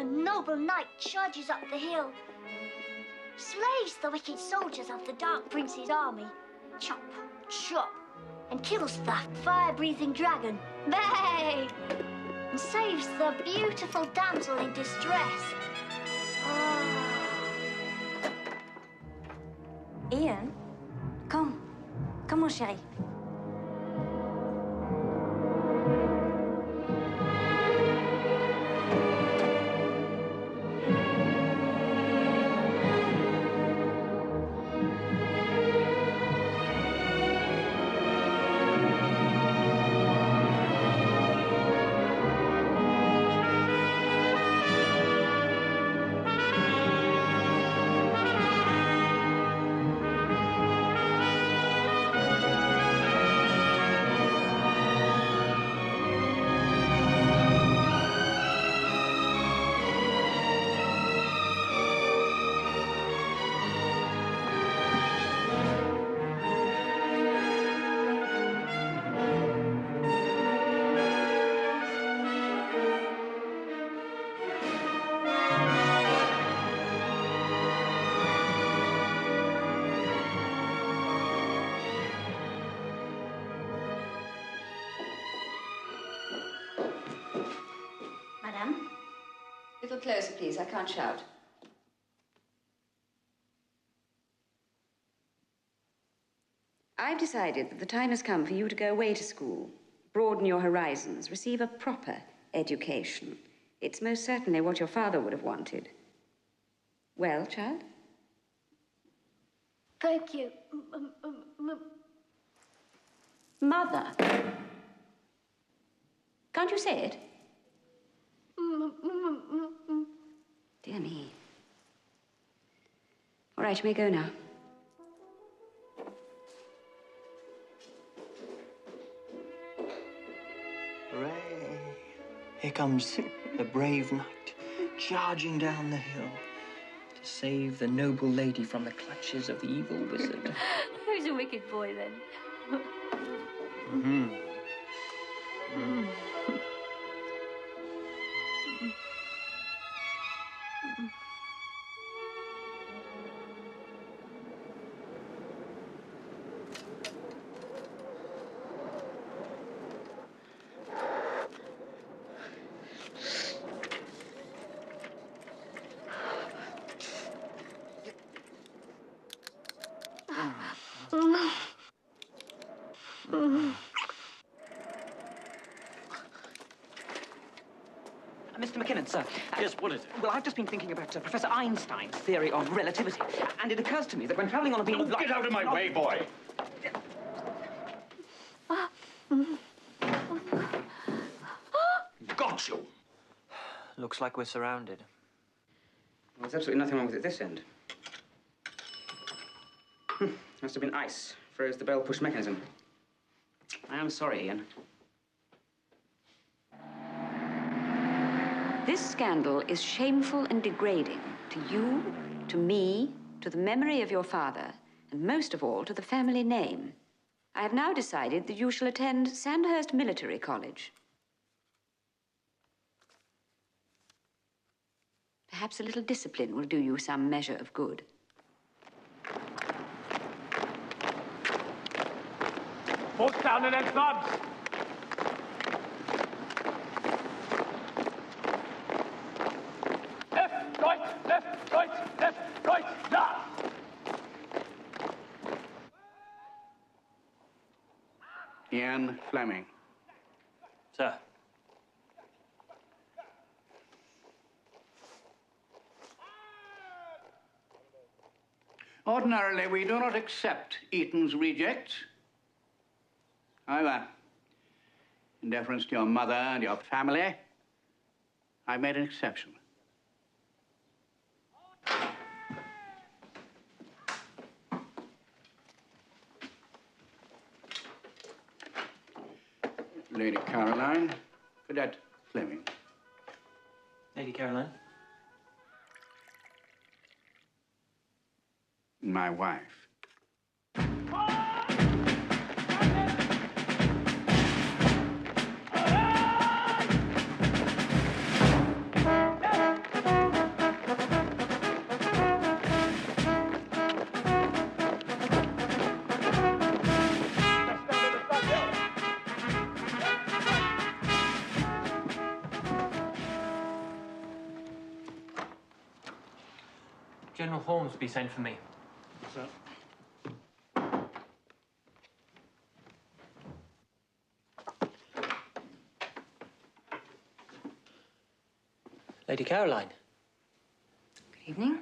a noble knight charges up the hill, slays the wicked soldiers of the Dark Prince's army, chop, chop, and kills the fire-breathing dragon, bay, and saves the beautiful damsel in distress. Ian, come, mon chéri. Madame? A little closer, please. I can't shout. I've decided that the time has come for you to go away to school, broaden your horizons, receive a proper education. It's most certainly what your father would have wanted. Well, child? Thank you. Mother. Can't you say it? Dear me. All right, you may go now. Hooray! Here comes the brave knight, charging down the hill to save the noble lady from the clutches of the evil wizard. Who's a wicked boy, then? Mm-hmm. Mm. Mr. McKinnon, sir. Yes, what is it? Well, I've just been thinking about Professor Einstein's theory of relativity, and it occurs to me that when traveling on a beam of light... Get out of my way, boy! Got you! Looks like we're surrounded. Well, there's absolutely nothing wrong with it this end. Must have been ice. Froze the bell push mechanism. I am sorry, Ian. This scandal is shameful and degrading to you, to me, to the memory of your father, and most of all, to the family name. I have now decided that you shall attend Sandhurst Military College. Perhaps a little discipline will do you some measure of good. Foot down and then clubs! Left, right, left, right, left, right, now! Ian Fleming. Sir. Ordinarily, we do not accept Eton's rejects. However, in deference to your mother and your family, I've made an exception. Lady Caroline, Cadet Fleming. Lady Caroline? My wife. General Hornsby sent for me. Sir. Lady Caroline. Good evening.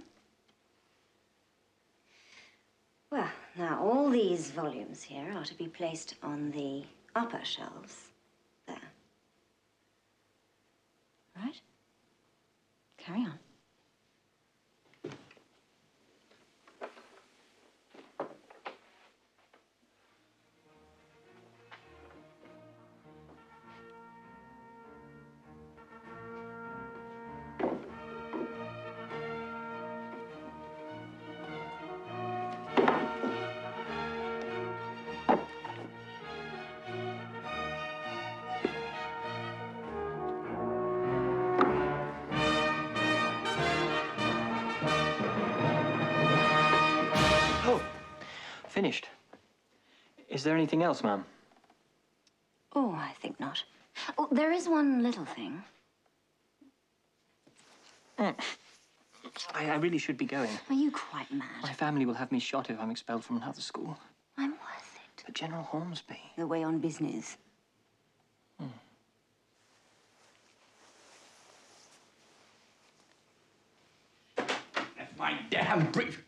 Well, now all these volumes here are to be placed on the upper shelves. There. Right? Carry on. Oh, finished. Is there anything else, ma'am? Oh, I think not. Oh, there is one little thing. I really should be going. Are you quite mad? My family will have me shot if I'm expelled from another school. I'm worth it. But General Hornsby... The way on business. That's my damn brief.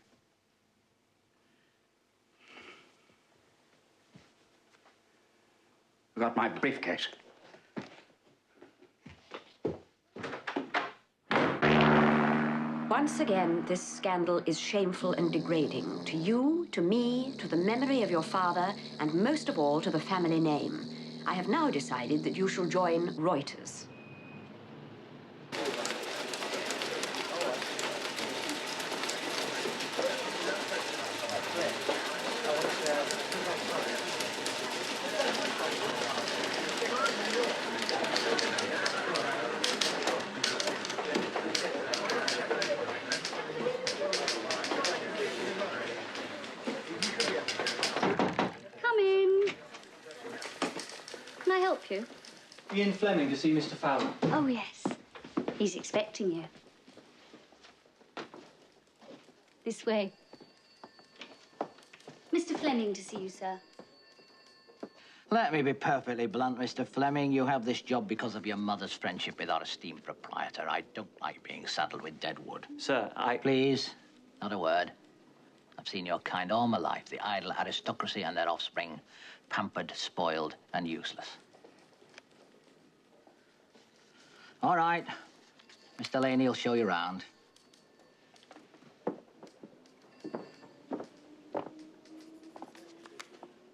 Got my briefcase. Once again, this scandal is shameful and degrading to you, to me, to the memory of your father, and most of all to the family name. I have now decided that you shall join Reuters. Come in. Can I help you? Ian Fleming to see Mr. Fowler. Oh, yes. He's expecting you. This way. Mr. Fleming to see you, sir. Let me be perfectly blunt, Mr. Fleming. You have this job because of your mother's friendship with our esteemed proprietor. I don't like being saddled with dead wood. Sir, Please, not a word. I've seen your kind all my life, the idle aristocracy and their offspring, pampered, spoiled, and useless. All right. Mr. Laney will show you around.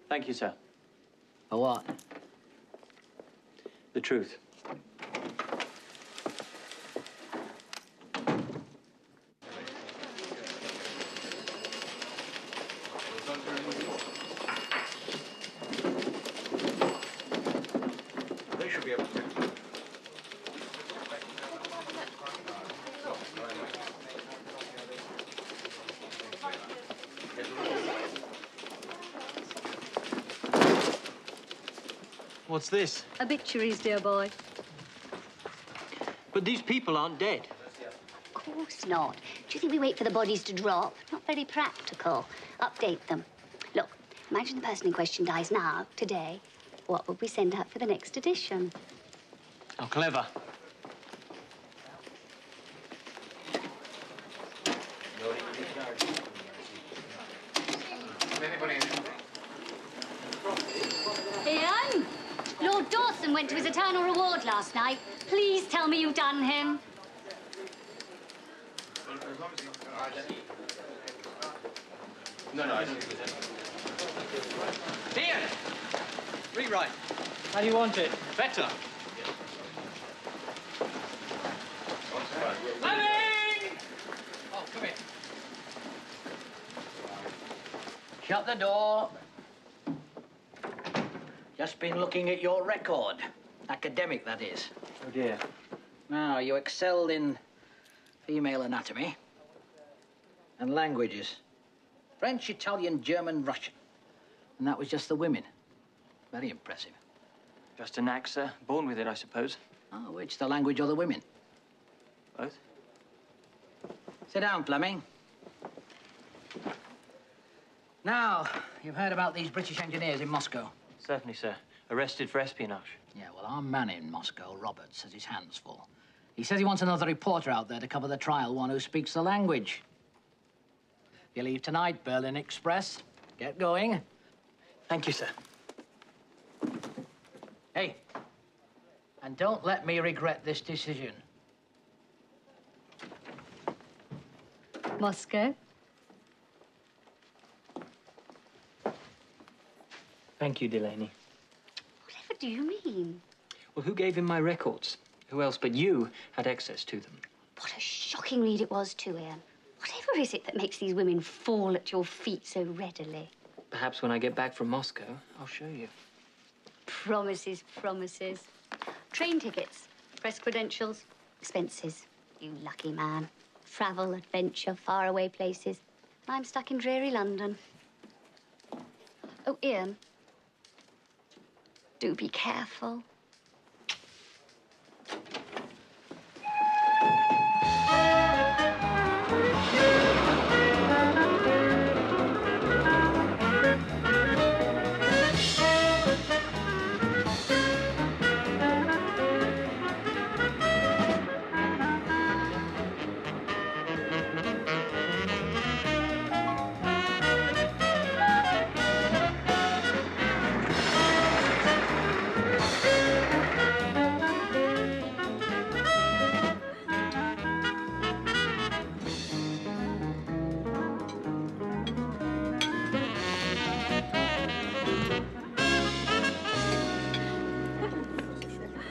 Thank you, sir. For what? The truth. They should be able to. What's this? Obituaries, dear boy. But these people aren't dead. Of course not. Do you think we wait for the bodies to drop? Not very practical. Update them. Look, imagine the person in question dies now, today. What would we send out for the next edition? How clever. Ian! Lord Dawson went to his eternal reward last night. Please tell me you've done him. Ian! Rewrite. How do you want it? Better. Fleming! Oh, come in. Shut the door. Just been looking at your record. Academic, that is. Oh, dear. Now, you excelled in female anatomy and languages. French, Italian, German, Russian. And that was just the women. Very impressive. Just a knack, sir. Born with it, I suppose. Oh, which, the language or the women? Both. Sit down, Fleming. Now, you've heard about these British engineers in Moscow. Certainly, sir. Arrested for espionage. Yeah, well, our man in Moscow, Roberts, has his hands full. He says he wants another reporter out there to cover the trial, one who speaks the language. You leave tonight, Berlin Express. Get going. Thank you, sir. Hey, and don't let me regret this decision. Moscow? Thank you, Delaney. Whatever do you mean? Well, who gave him my records? Who else but you had access to them? What a shocking read it was, too, Ian. Whatever is it that makes these women fall at your feet so readily? Perhaps when I get back from Moscow, I'll show you. Promises, promises. Train tickets, press credentials, expenses. You lucky man. Travel, adventure, faraway places. I'm stuck in dreary London. Oh, Ian. Do be careful.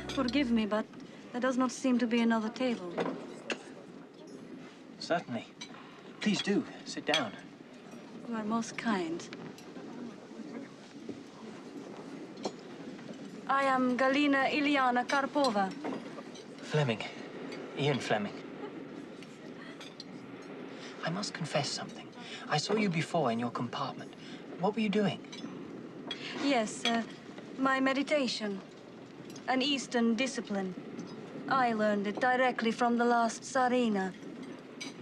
Forgive me, but there does not seem to be another table. Certainly. Please do. Sit down. You are most kind. I am Galina Ilyana Karpova. Fleming. Ian Fleming. I must confess something. I saw you before in your compartment. What were you doing? Yes, my meditation. An Eastern discipline. I learned it directly from the last Tsarina.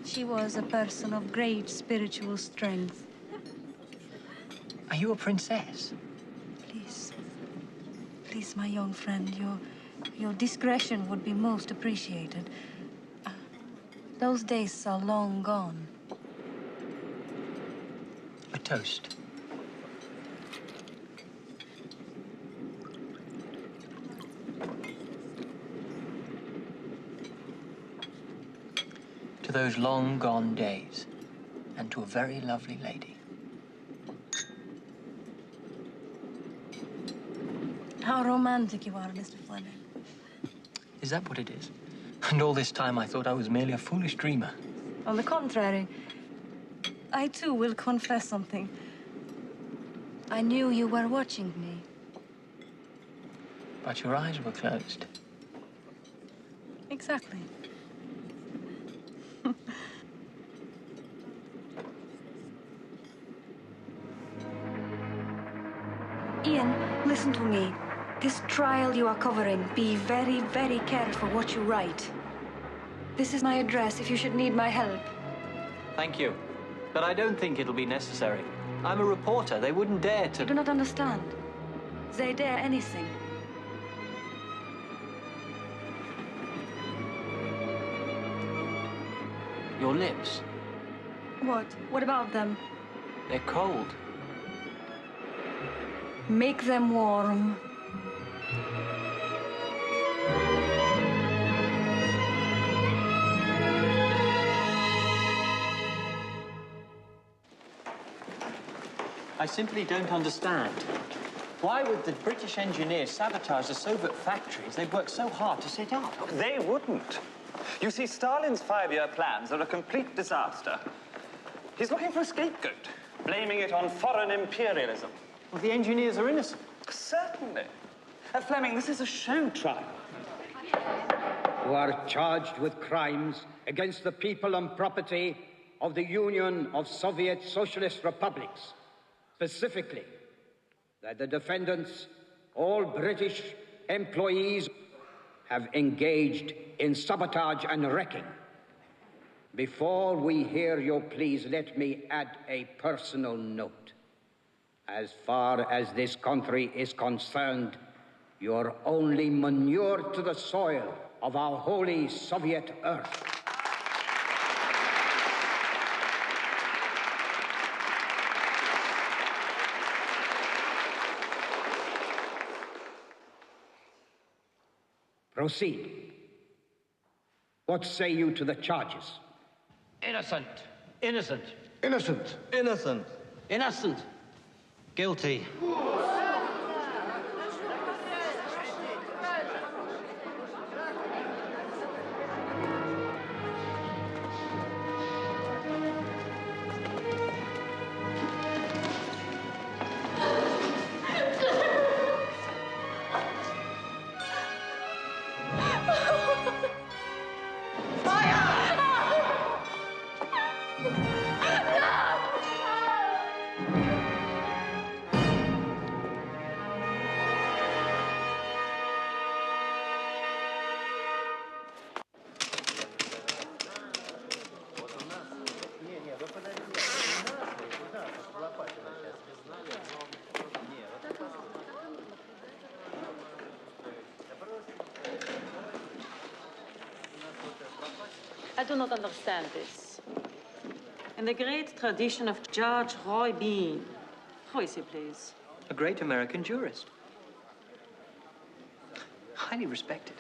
She was a person of great spiritual strength. Are you a princess? Please. Please, my young friend, your discretion would be most appreciated. Those days are long gone. A toast. To those long gone days, and to a very lovely lady. How romantic you are, Mr. Fleming. Is that what it is? And all this time I thought I was merely a foolish dreamer. On the contrary, I too will confess something. I knew you were watching me. But your eyes were closed. Exactly. Ian, listen to me. This trial you are covering, be very, very careful what you write. This is my address if you should need my help. Thank you. But I don't think it'll be necessary. I'm a reporter. They wouldn't dare to... You do not understand. They dare anything. Your lips, What? What about them? they're cold. Make them warm. I simply don't understand. Why would the British engineers sabotage the Soviet factories they've worked so hard to set up? They wouldn't. You see, Stalin's 5-year plans are a complete disaster. He's looking for a scapegoat, blaming it on foreign imperialism. Well, the engineers are innocent. Certainly. Fleming, this is a show trial. Who are charged with crimes against the people and property of the Union of Soviet Socialist Republics. Specifically, that the defendants, all British employees, have engaged in sabotage and wrecking, Before we hear you, please let me add a personal note. As far as this country is concerned, you're only manure to the soil of our holy Soviet earth. Proceed. What say you to the charges? Innocent. Innocent. Innocent. Innocent. Innocent. Guilty. I do not understand this. In the great tradition of George Roy Bean, who is he, please? A great American jurist. Highly respected.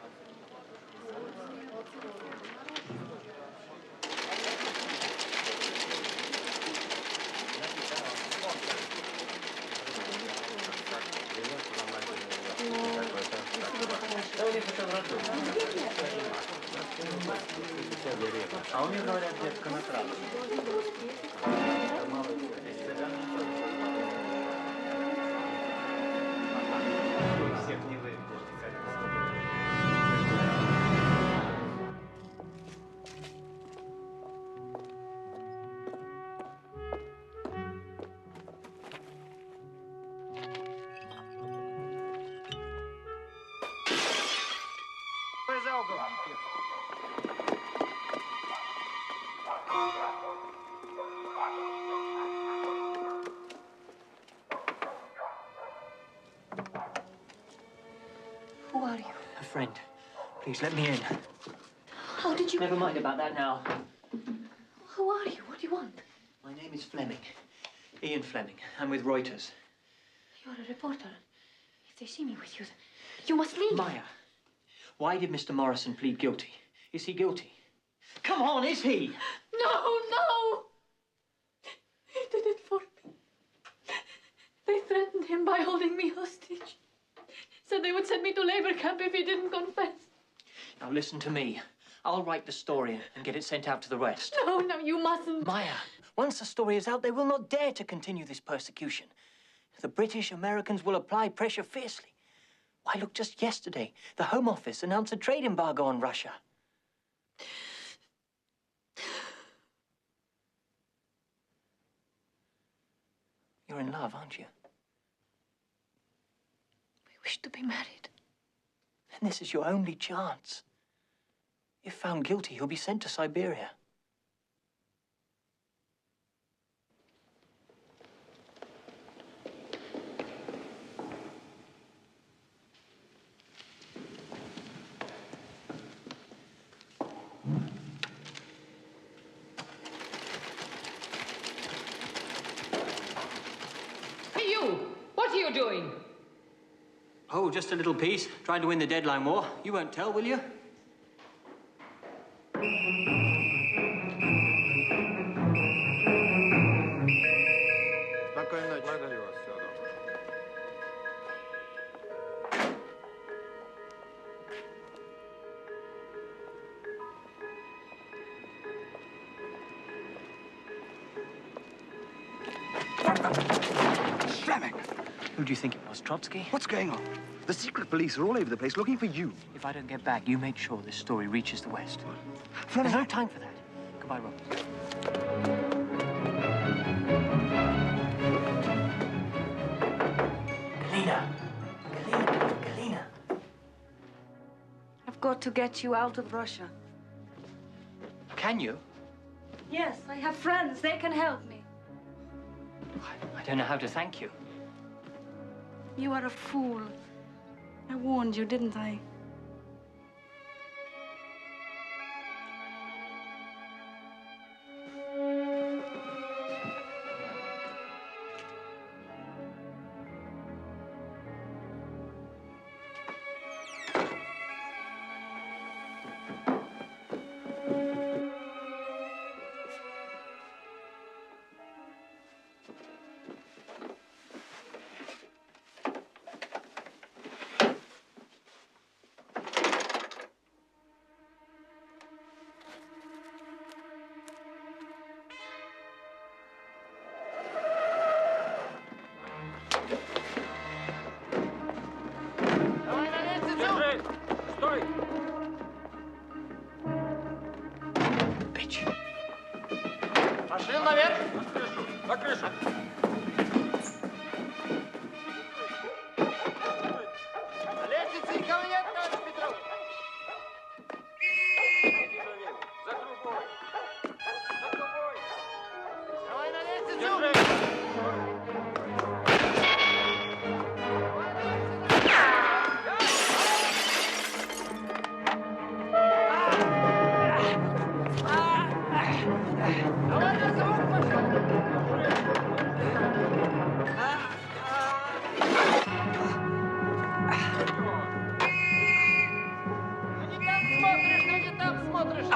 А у них, говорят, детка на травме. Всех не выйдет. За угол. Who are you? A friend. Please let me in. How did you... Never mind about that now. Who are you? What do you want? My name is Fleming. Ian Fleming. I'm with Reuters. You're a reporter. If they see me with you, you must leave. Maya, why did Mr. Morrison plead guilty? Is he guilty? Come on, is he? No! He did it for me. They threatened him by holding me hostage. Said they would send me to labor camp if he didn't confess. Now listen to me. I'll write the story and get it sent out to the West. No, you mustn't. Maya, once the story is out, they will not dare to continue this persecution. The British Americans will apply pressure fiercely. Why, look, just yesterday, the Home Office announced a trade embargo on Russia. You're in love, aren't you? We wish to be married. And this is your only chance. If found guilty, he'll be sent to Siberia. Hey, you! What are you doing? Oh, just a little piece. Trying to win the deadline war. You won't tell, will you? Fleming! Who do you think it was, Trotsky? What's going on? The secret police are all over the place looking for you. If I don't get back, you make sure this story reaches the West. Fleming, There's no time for that. Goodbye, Rob. Galina. I've got to get you out of Russia. Can you? Yes, I have friends. They can help me. I don't know how to thank you. You are a fool. I warned you, didn't I? Стой! Пошли наверх! На крышу! На лестнице никого нет, товарищ Петров! За трубой! За трубой! Давай на лестницу! Давай на звук, не там смотришь!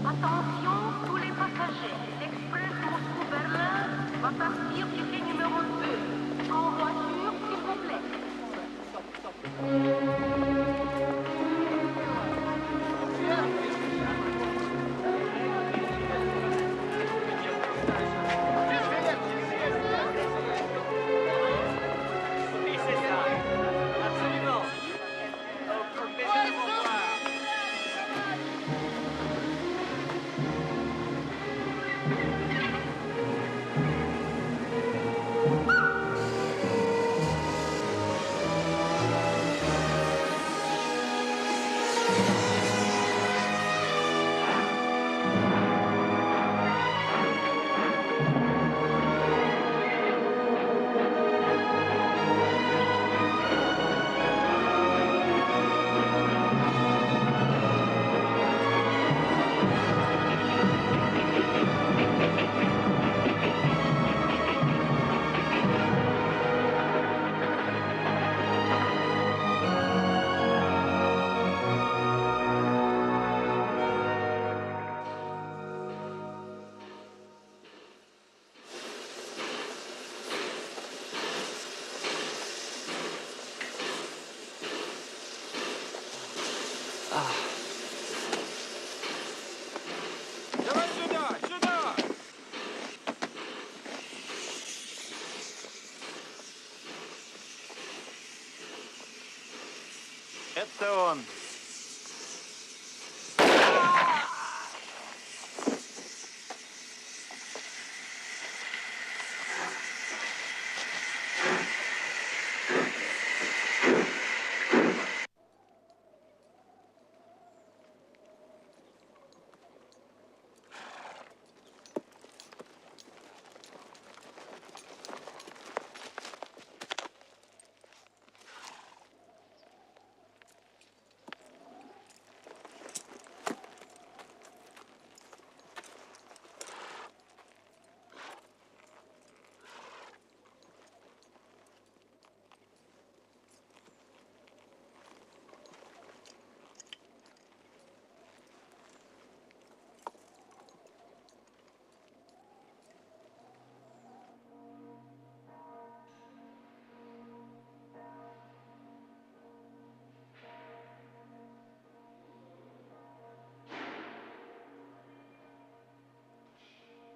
Attention, tous les passagers. L'express Moscou-Berlin va partir du quai numéro 2. En voiture, s'il vous plaît. Давай сюда! Сюда! Это он.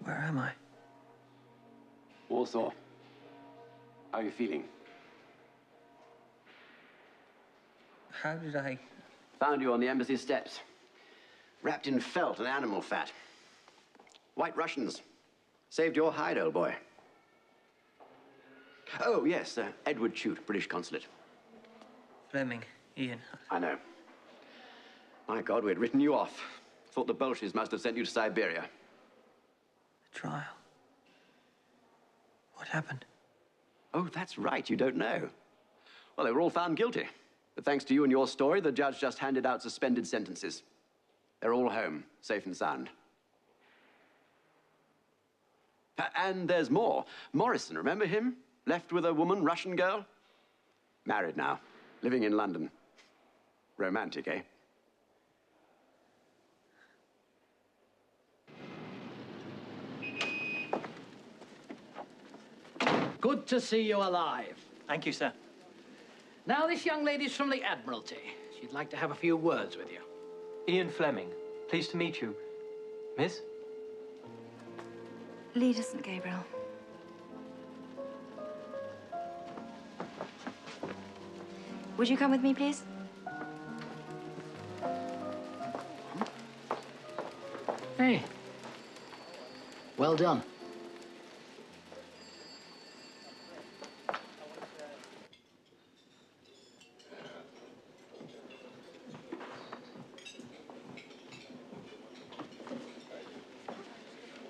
Where am I? Warsaw. How are you feeling? How did I... Found you on the embassy steps. Wrapped in felt and animal fat. White Russians. Saved your hide, old boy. Oh, yes, Edward Chute, British consulate. Fleming, Ian. I know. My God, we'd written you off. Thought the Bolsheviks must have sent you to Siberia. The trial. What happened? Oh, that's right, you don't know. Well, they were all found guilty. But thanks to you and your story, the judge just handed out suspended sentences. They're all home, safe and sound. And there's more. Morrison, remember him? Left with a woman, Russian girl? Married now, living in London. Romantic, eh? Good to see you alive. Thank you, sir. Now, this young lady's from the Admiralty. She'd like to have a few words with you. Ian Fleming. Pleased to meet you. Miss? Lead us, St. Gabriel. Would you come with me, please? Hey. Well done.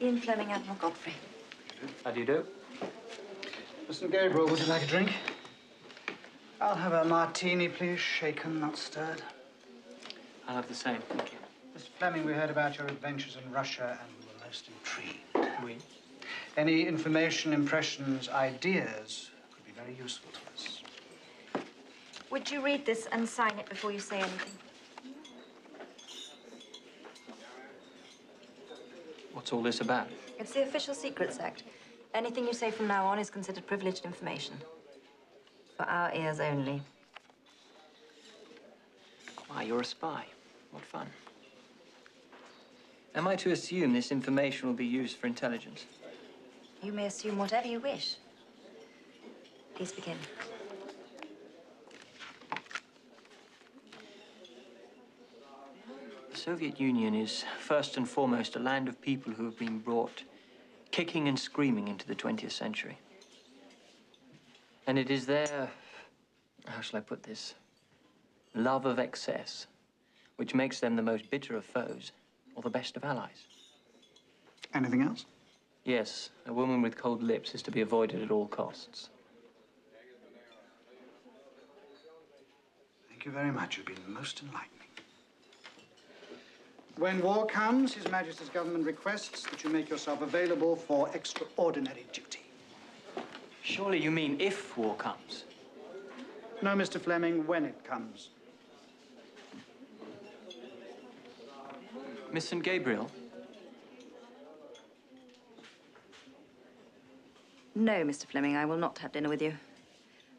Ian Fleming, Admiral Godfrey. How do you do? Mr. Gabriel, would you like a drink? I'll have a martini, please. Shaken, not stirred. I'll have the same, thank you. Mr. Fleming, we heard about your adventures in Russia and we were most intrigued. Oui. Any information, impressions, ideas could be very useful to us. Would you read this and sign it before you say anything? What's all this about? It's the Official Secrets Act. Anything you say from now on is considered privileged information. For our ears only. Why, you're a spy. What fun. Am I to assume this information will be used for intelligence? You may assume whatever you wish. Please begin. The Soviet Union is first and foremost a land of people who have been brought kicking and screaming into the 20th century. And it is their, how shall I put this, love of excess, which makes them the most bitter of foes or the best of allies. Anything else? Yes, a woman with cold lips is to be avoided at all costs. Thank you very much. You've been most enlightening. When war comes, His Majesty's government requests that you make yourself available for extraordinary duty. Surely you mean if war comes? No, Mr. Fleming, when it comes. Miss St. Gabriel? No, Mr. Fleming, I will not have dinner with you.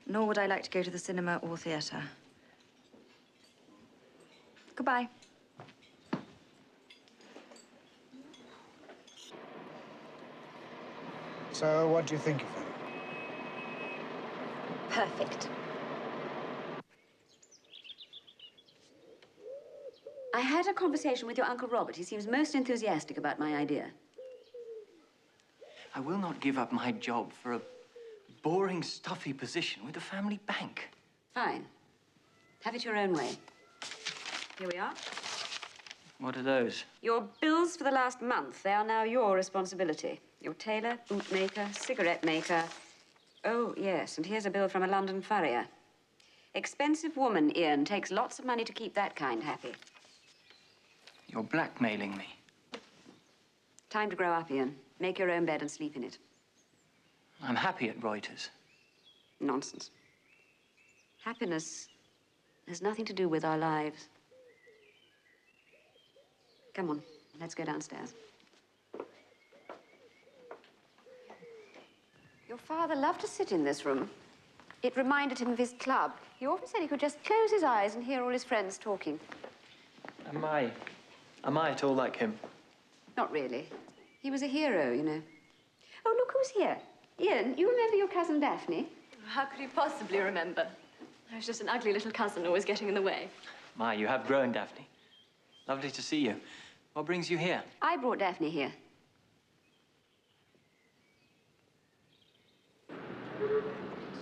Nor would I like to go to the cinema or theatre. Goodbye. So, what do you think of him? Perfect. I had a conversation with your Uncle Robert. He seems most enthusiastic about my idea. I will not give up my job for a boring, stuffy position with a family bank. Fine. Have it your own way. Here we are. What are those? Your bills for the last month. They are now your responsibility. Your tailor, bootmaker, cigarette maker. Oh, yes, and here's a bill from a London furrier. Expensive woman, Ian. Takes lots of money to keep that kind happy. You're blackmailing me. Time to grow up, Ian. Make your own bed and sleep in it. I'm happy at Reuters. Nonsense. Happiness has nothing to do with our lives. Come on, let's go downstairs. Your father loved to sit in this room. It reminded him of his club. He often said he could just close his eyes and hear all his friends talking. Am I at all like him? Not really. He was a hero, you know. Oh, look who's here. Ian, you remember your cousin Daphne? How could you possibly remember? I was just an ugly little cousin always getting in the way. My, you have grown, Daphne. Lovely to see you. What brings you here? I brought Daphne here.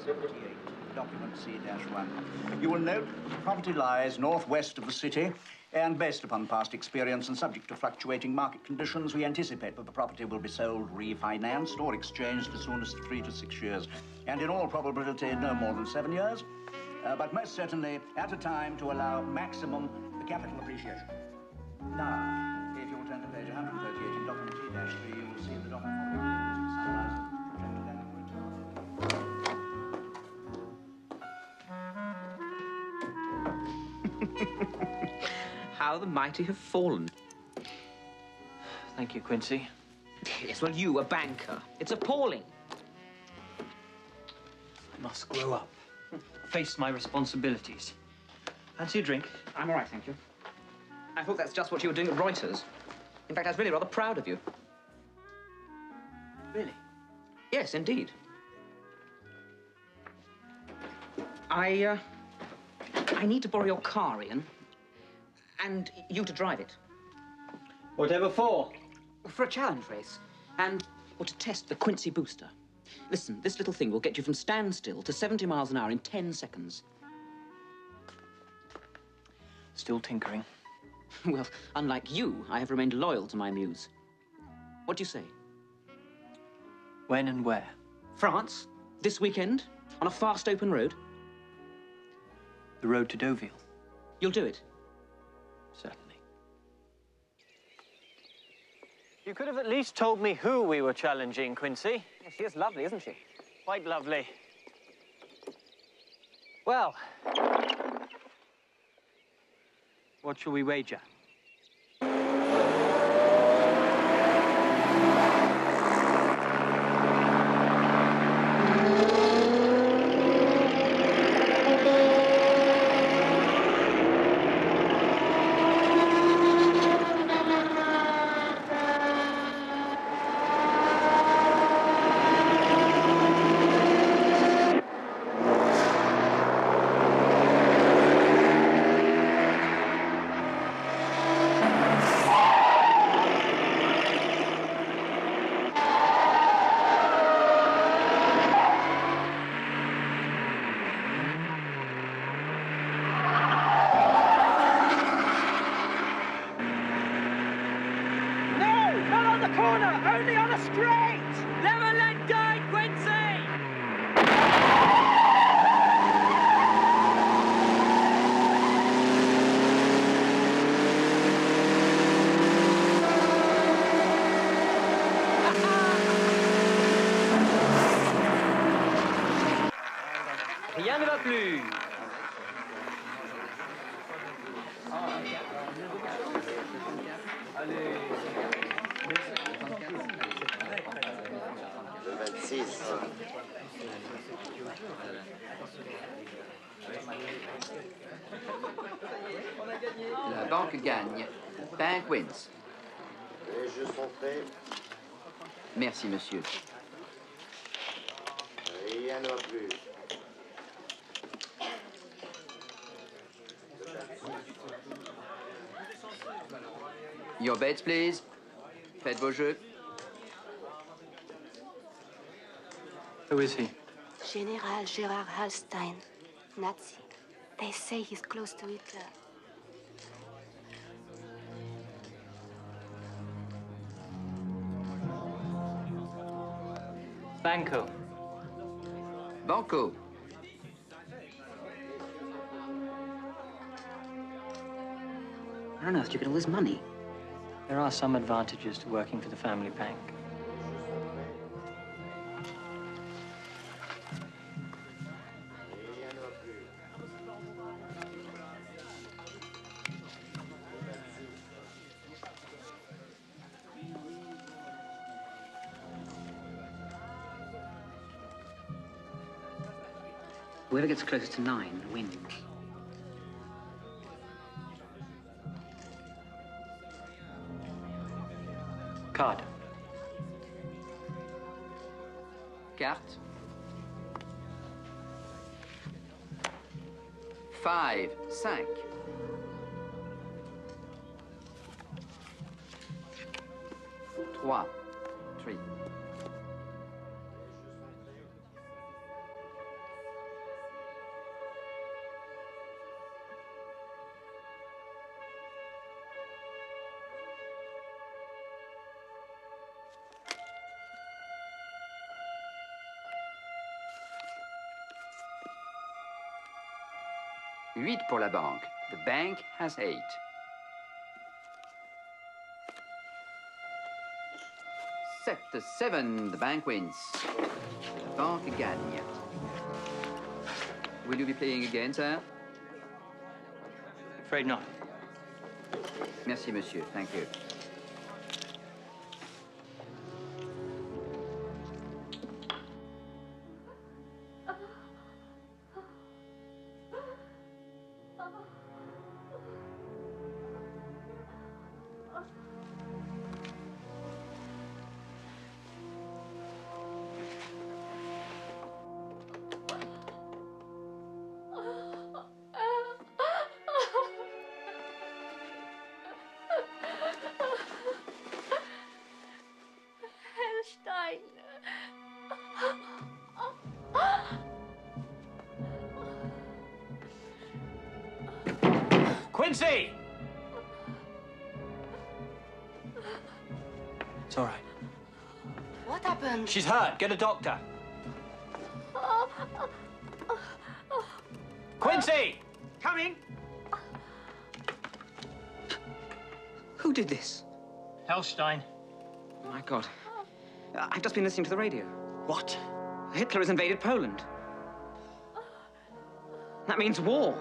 78, document C-1. You will note the property lies northwest of the city, and based upon past experience and subject to fluctuating market conditions, we anticipate that the property will be sold, refinanced, or exchanged as soon as 3 to 6 years, and in all probability no more than 7 years, but most certainly at a time to allow maximum capital appreciation. Now, if you will turn to page 138 in document T-3, you will see the document How the mighty have fallen. Thank you, Quincy. Yes, well, you, a banker. It's appalling. I must grow up. Face my responsibilities. Fancy a drink? I'm all right, thank you. I thought that's just what you were doing at Reuters. In fact, I was really rather proud of you. Really? Yes, indeed. I need to borrow your car, Ian. And you to drive it. Whatever for? For a challenge race. And, well, to test the Quincy booster. Listen, this little thing will get you from standstill to 70 miles an hour in 10 seconds. Still tinkering. Well, unlike you, I have remained loyal to my muse. What do you say? When and where? France, this weekend, on a fast open road. The road to Deauville. You'll do it? Certainly. You could have at least told me who we were challenging, Quincy. Yeah, she is lovely, isn't she? Quite lovely. Well, what shall we wager? Rien ne va plus. Le 26. La banque gagne. Bank wins. Les jeux sont faits. Merci, monsieur. Rien ne va plus. Your bets, please. Faites vos jeux. Who is he? General Gerard Hallstein, Nazi. They say he's close to Hitler. Banco. Banco. Where on earth do you get all this money? There are some advantages to working for the family bank. Whoever gets closest to 9 wins. Card. Carte. 5, 5. 3, 3. Huit pour la banque. The bank has 8. 7. The bank wins. La banque gagne. Will you be playing again, sir? Afraid not. Merci, monsieur. Thank you. Stein. Quincy! It's all right. What happened? She's hurt. Get a doctor. Quincy! Coming! Who did this? Hellstein. Oh, my God. I've just been listening to the radio. What? Hitler has invaded Poland. That means war.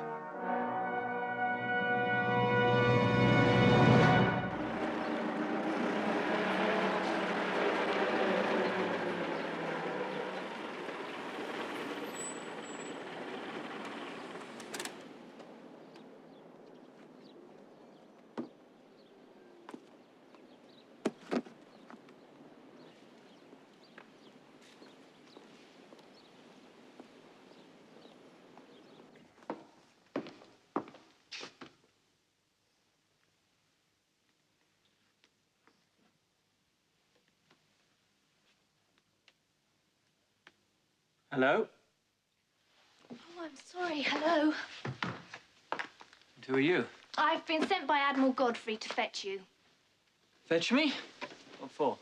Hello? Oh, I'm sorry. Hello. And who are you? I've been sent by Admiral Godfrey to fetch you. Fetch me? What for?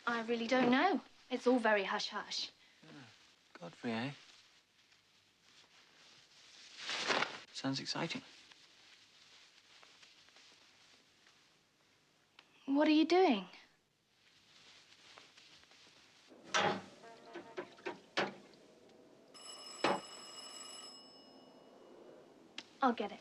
I really don't know. It's all very hush-hush. Godfrey, eh? Sounds exciting. What are you doing? I'll get it.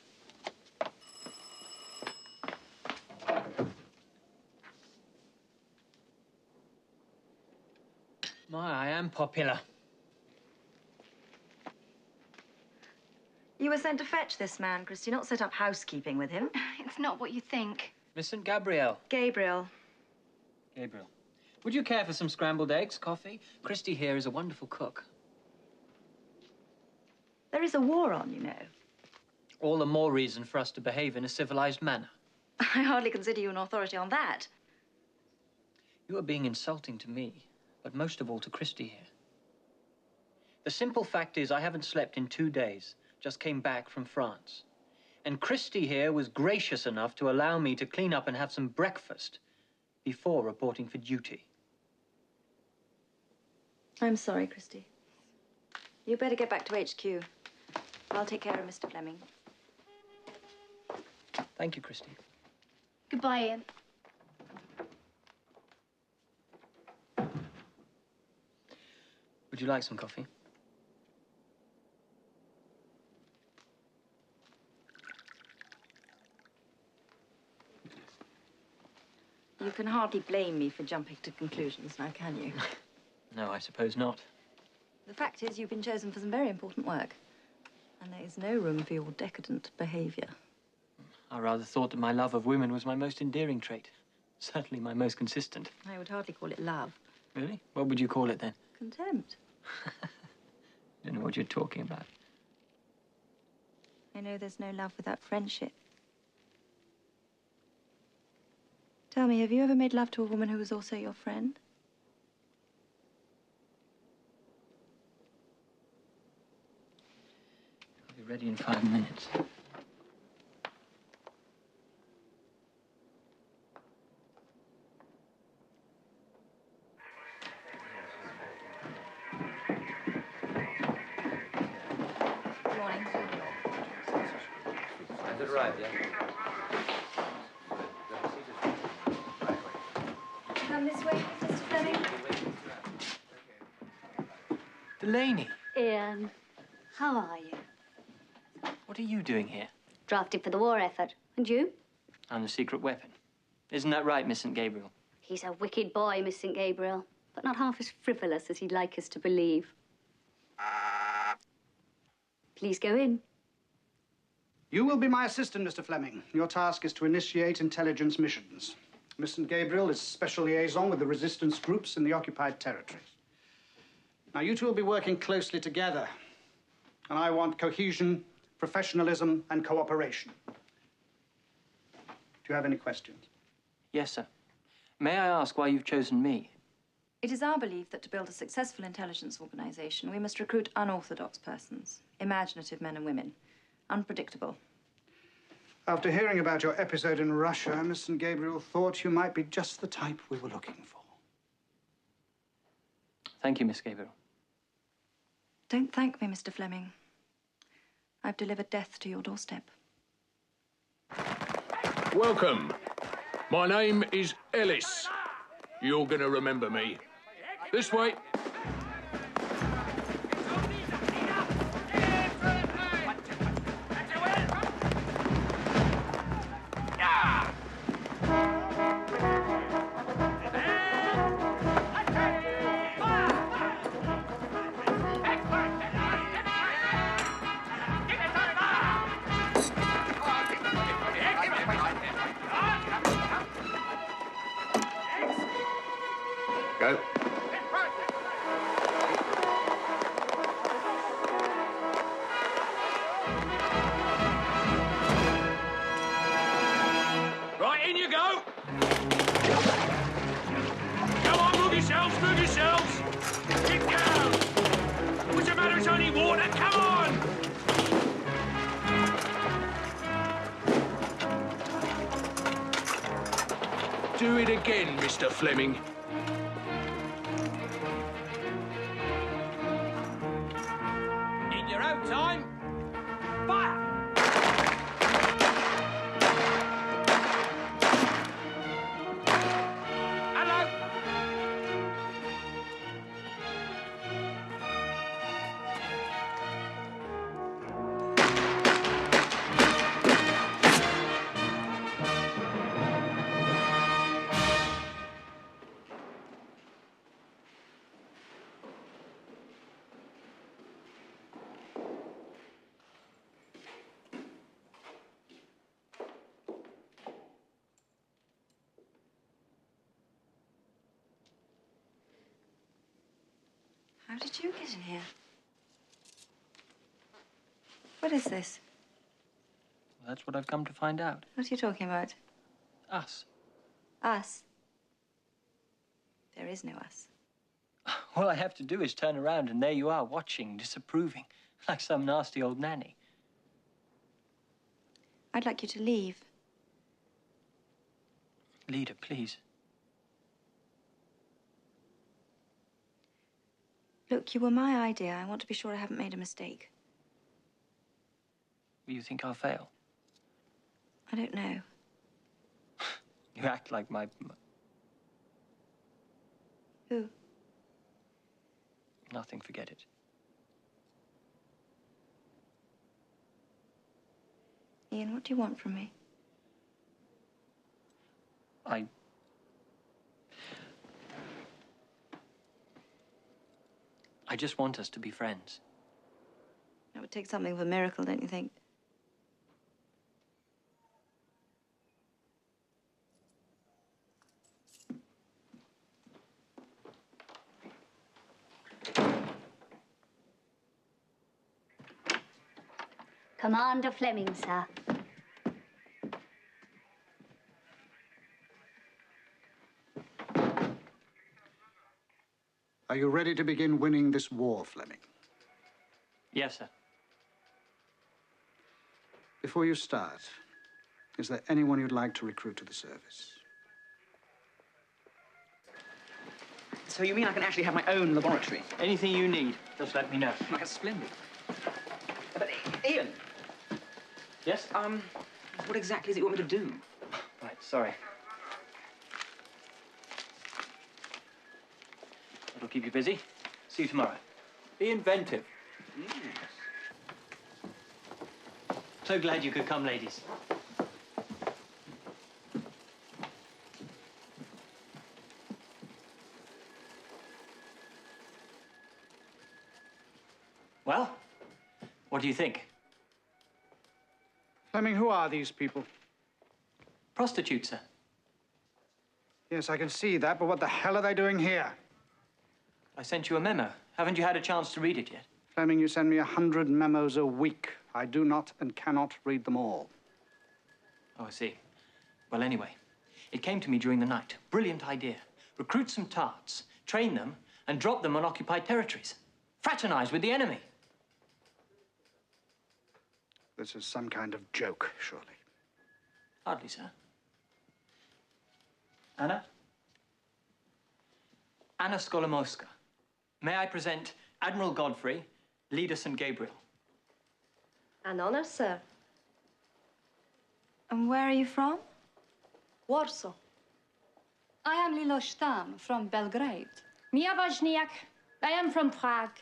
My, I am popular. You were sent to fetch this man, Christy, not set up housekeeping with him. It's not what you think. Miss St. Gabrielle. Gabriel. Gabriel. Would you care for some scrambled eggs, coffee? Christy here is a wonderful cook. There is a war on, you know. All the more reason for us to behave in a civilized manner. I hardly consider you an authority on that. You are being insulting to me, but most of all to Christy here. The simple fact is I haven't slept in 2 days. Just came back from France. And Christy here was gracious enough to allow me to clean up and have some breakfast before reporting for duty. I'm sorry, Christy. You better get back to HQ. I'll take care of Mr. Fleming. Thank you, Christy. Goodbye, Ian. Would you like some coffee? You can hardly blame me for jumping to conclusions now, can you? No, I suppose not. The fact is, you've been chosen for some very important work. And there is no room for your decadent behavior. I rather thought that my love of women was my most endearing trait. Certainly my most consistent. I would hardly call it love. Really? What would you call it then? Contempt. Don't know what you're talking about. I know there's no love without friendship. Tell me, have you ever made love to a woman who was also your friend? I'll be ready in 5 minutes. Good morning. Has it arrived yet? Come this way, Mr. Fleming. Delaney, Ian, how are you? what are you doing here? Drafted for the war effort. And you? I'm the secret weapon. Isn't that right, Miss St. Gabriel? He's a wicked boy, Miss St. Gabriel, but not half as frivolous as he'd like us to believe. Please go in. You will be my assistant, Mr. Fleming. Your task is to initiate intelligence missions. Miss St. Gabriel is special liaison with the resistance groups in the occupied territories. Now, you two will be working closely together, and I want cohesion, professionalism, and cooperation. Do you have any questions? Yes, sir. May I ask why you've chosen me? It is our belief that to build a successful intelligence organization, we must recruit unorthodox persons, imaginative men and women, unpredictable. After hearing about your episode in Russia, Miss St. Gabriel thought you might be just the type we were looking for. Thank you, Miss Gabriel. Don't thank me, Mr. Fleming. I've delivered death to your doorstep. Welcome. My name is Ellis. You're gonna remember me. This way. Go. Right, in you go. Come on, move yourselves, move yourselves. Get down. What's the matter? It's only water. Come on. Do it again, Mr. Fleming. In your own time. Fire! Hello! How did you get in here? What is this? Well, that's what I've come to find out. What are you talking about? Us. Us? There is no us. All I have to do is turn around and there you are, watching, disapproving, like some nasty old nanny. I'd like you to leave. Leader, please. Look, you were my idea. I want to be sure I haven't made a mistake. You think I'll fail? I don't know. You act like my... Who? Nothing, forget it. Ian, what do you want from me? I just want us to be friends. That would take something of a miracle, don't you think? Commander Fleming, sir. Are you ready to begin winning this war, Fleming? Yes, sir. Before you start, is there anyone you'd like to recruit to the service? So you mean I can actually have my own laboratory? Anything you need, just let me know. That's splendid. But Ian. Yes? What exactly is it you want me to do? Right, sorry. That'll keep you busy. See you tomorrow. Be inventive. Yes. So glad you could come, ladies. Well, what do you think? Fleming, who are these people? Prostitutes, sir. Yes, I can see that, but what the hell are they doing here? I sent you a memo. Haven't you had a chance to read it yet? Fleming, you send me 100 memos a week. I do not and cannot read them all. Oh, I see. Well, anyway, it came to me during the night. Brilliant idea. Recruit some tarts, train them, and drop them on occupied territories. Fraternize with the enemy. This is some kind of joke, surely. Hardly, sir. Anna? Anna Skolimowska. May I present Admiral Godfrey, leader St. Gabriel. An honor, sir. And where are you from? Warsaw. I am Lilo Stam from Belgrade. Mia Wozniak. I am from Prague.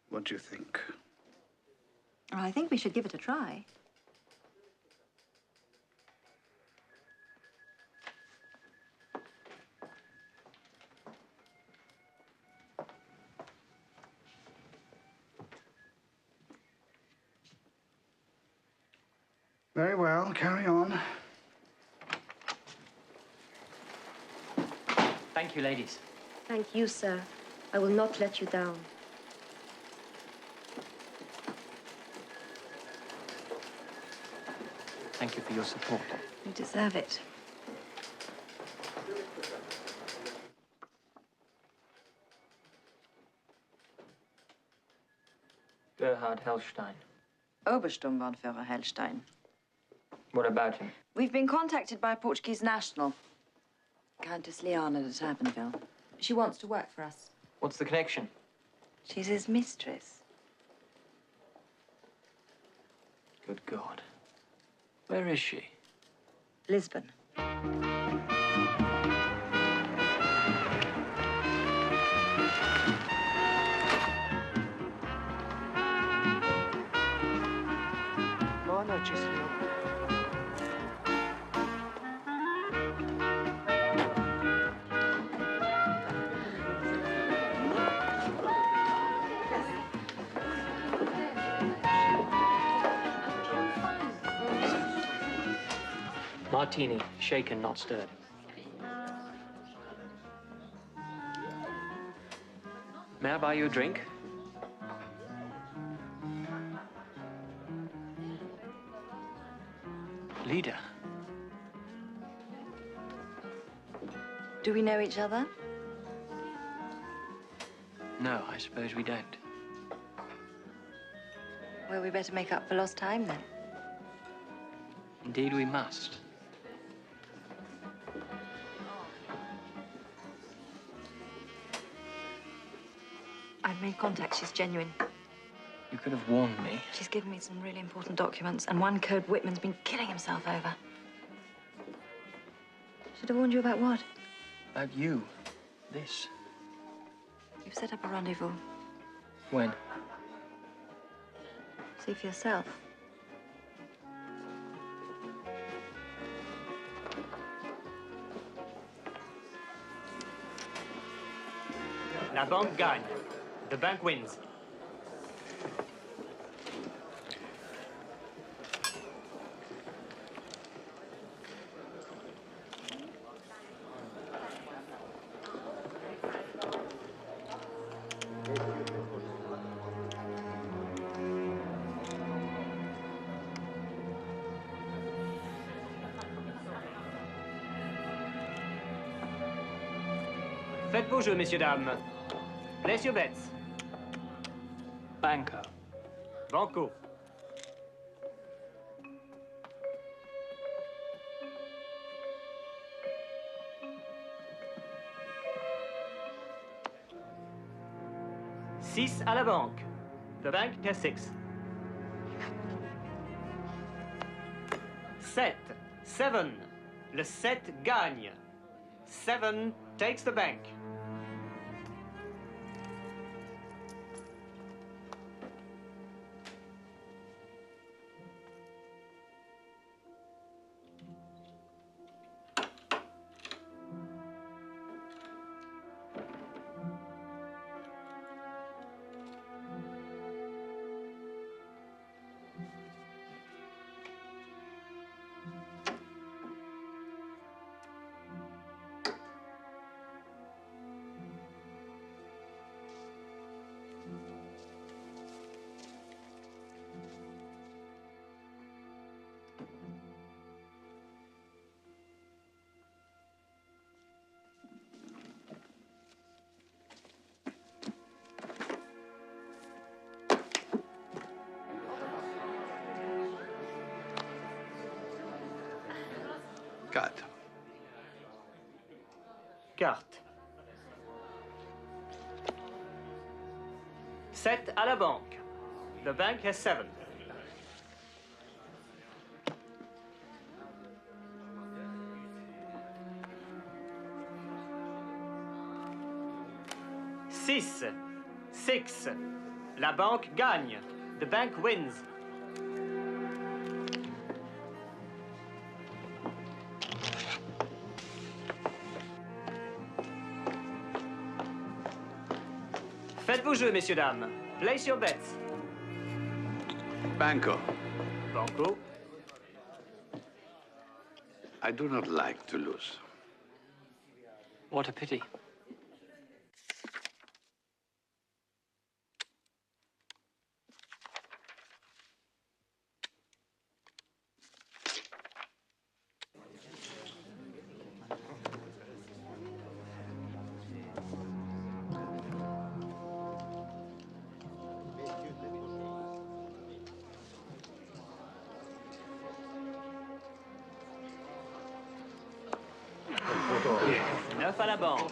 What do you think? Oh, I think we should give it a try. Very well, carry on. Thank you, ladies. Thank you, sir. I will not let you down. Thank you for your support. You deserve it. Gerhard Hellstein. Obersturmbannführer Hellstein. What about him? We've been contacted by a Portuguese national, Countess Liana de Turbanville. She wants to work for us. What's the connection? She's his mistress. Good God. Where is she? Lisbon. Boa noite, senhor. Martini, shaken, not stirred. May I buy you a drink? Leader. Do we know each other? No, I suppose we don't. Well, we better make up for lost time then. Indeed we must. I've made contact. She's genuine. You could have warned me. She's given me some really important documents, and one code Whitman's been killing himself over. Should have warned you about what? About you. This. You've set up a rendezvous. When? See for yourself. La banque gagne. The bank wins. Faites vos jeux, messieurs, dames. Place your bets. Banco. Banco. Six à la banque. The bank has 6. 7. 7. Le 7 gagne. 7 takes the bank. Carte. Carte. 7 à la banque. The bank has 7. Six. 6. La banque gagne. The bank wins. Faites vos jeux, messieurs, dames. Place your bets. Banco. Banco. I do not like to lose. What a pity. Neuf à la banque.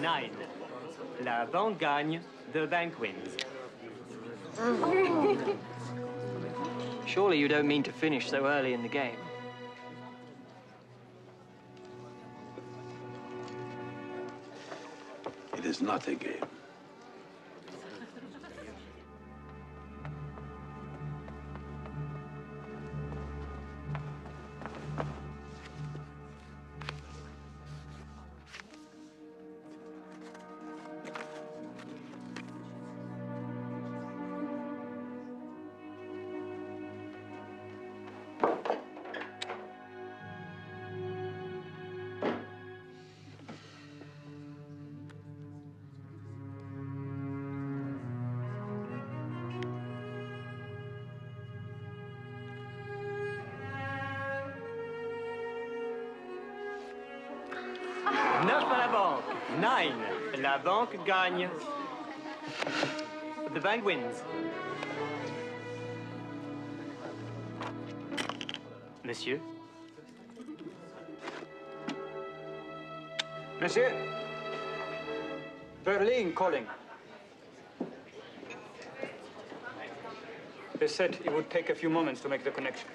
9. La banque gagne. The bank wins. Surely you don't mean to finish so early in the game. It is not a game. Neuf à la banque. 9. La banque gagne. The bank wins. Monsieur. Monsieur? Berlin calling. They said it would take a few moments to make the connection.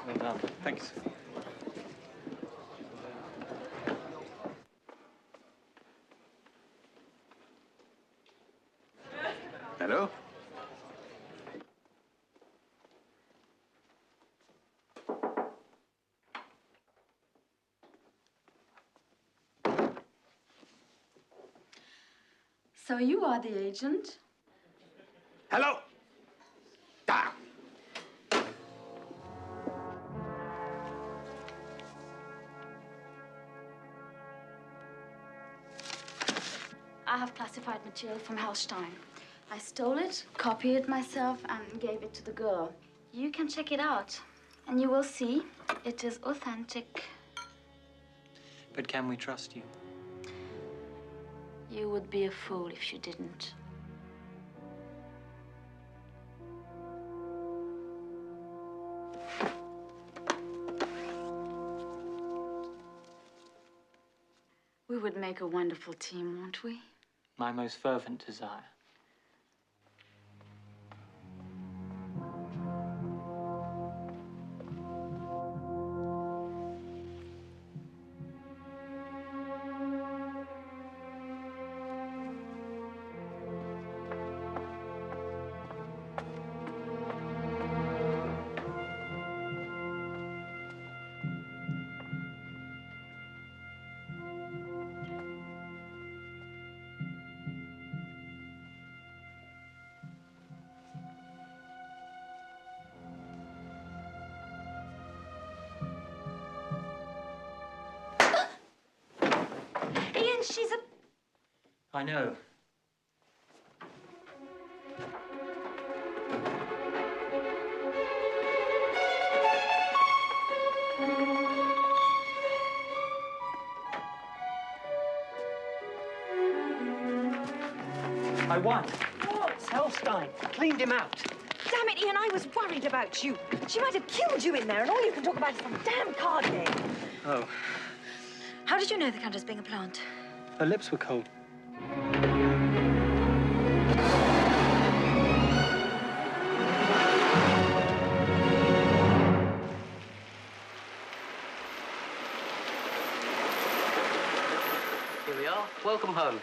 Well done. Thanks. Hello? So you are the agent? Hello? Ah. I have classified material from Hallstein. I stole it, copied it myself, and gave it to the girl. You can check it out. And you will see, it is authentic. But can we trust you? You would be a fool if you didn't. We would make a wonderful team, won't we? My most fervent desire. Ian, she's a... I know. I won. What? Helstein cleaned him out. Damn it, Ian, I was worried about you. She might have killed you in there, and all you can talk about is some damn card game. Oh, How did you know the Countess being a plant? her lips were cold. Here we are. Welcome home.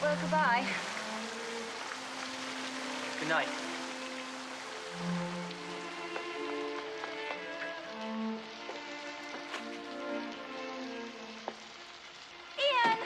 Well, goodbye. Good night. Ian!